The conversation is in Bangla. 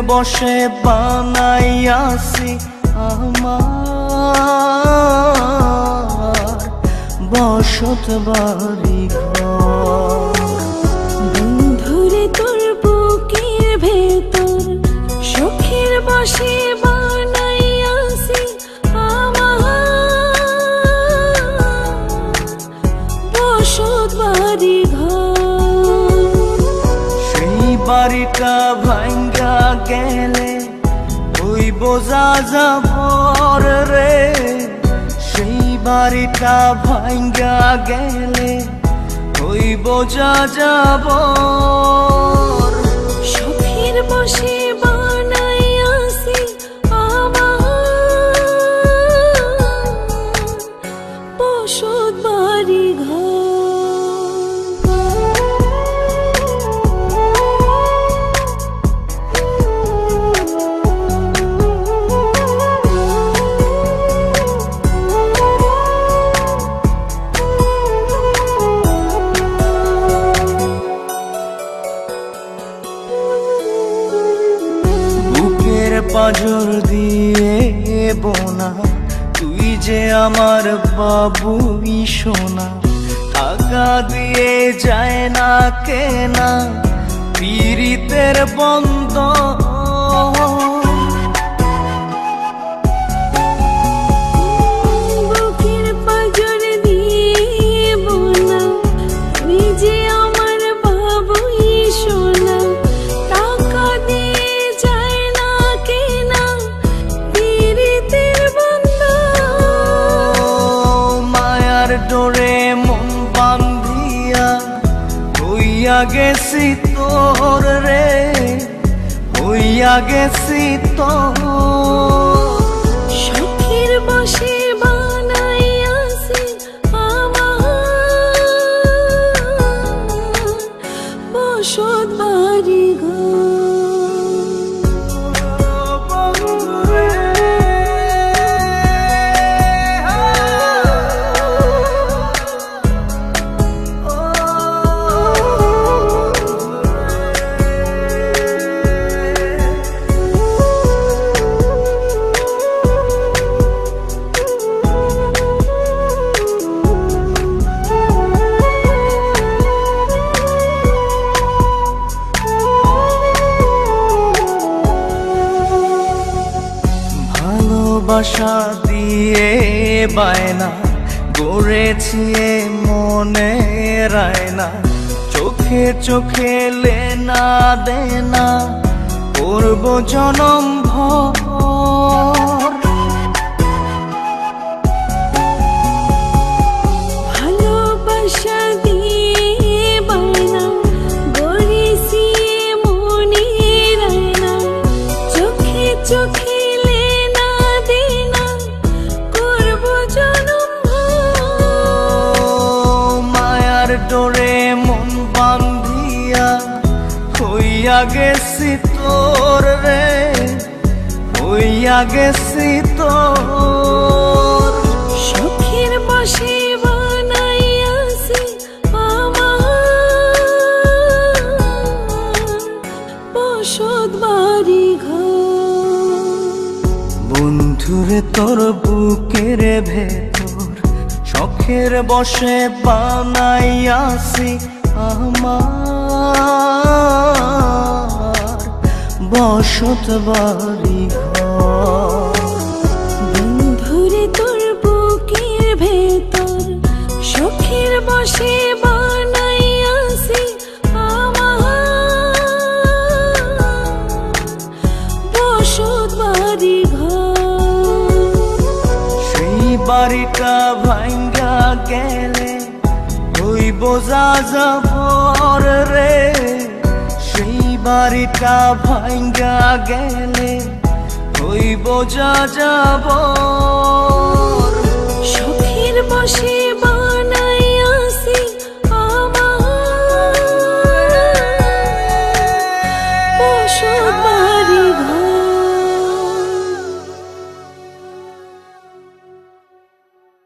বসে বানাইয়াছি আমার বসত বাড়ি ঘর। বন্ধুরে তোর বুকের ভেতর শখের বসে বানাইয়াছি আমার বসত বাড়ি ঘর। সেই বাড়িটা ভাঙ্গা গেলে ওই বোঝা যাবর রে, সেই বাড়িটা ভাঙ্গা গেলে ওই বোঝা যাবর। শখের বসে বানাইয়াছি আমার বসত বাড়ি ঘর। পাজর দিয়ে বোনা তুই যে আমার বাবুই সোনা, টাকা দিয়ে যায় না কেনা পীড়িতের বন্ধ। বুকের পাজর দিয়ে বোনা তুই যে আমার বাবুই সোনা, টাকা দিয়ে যায় না কেনা পীড়িতের বন্ধ। মায়ার ডোরে মন বান্ধিয়া হইয়া গেছি তোর রে, হইয়া গেছি তোর। শখের বসে বানাইয়াছি আমার বসত বাড়ি ঘর। ভালোবাসা দিয়ে বায়না গড়েছি মনে রায়না, চোখে চোখে লেনা দেনা করব জনম ভর। ভালোবাসা দিয়ে বায়না গড়েছি মনে রায়না, চোখে চোখে লেনা দেনা করব জনম ভর। মায়ার ডোরে মন বান্ধিয়া হইয়া গেছি তোর রে, হইয়া গেছি তোর। শখের বসে বানাইয়াছি আমার বসত বাড়ি ঘর। বন্ধুরে তোর বুকের ভেতর শখের বসে বানাইয়াছি আমার বসত বাড়ি ঘর। বন্ধুরে তোর বুকের ভেতর শখের বসে বানাইয়াছি আমার বসত বাড়ি ঘর। সেই বাড়িটা ভাঙ্গা গেলে ওই বোঝা যাবর রে, সেই বাড়িটা ভাঙ্গা গেলে ওই বোঝা যাবর।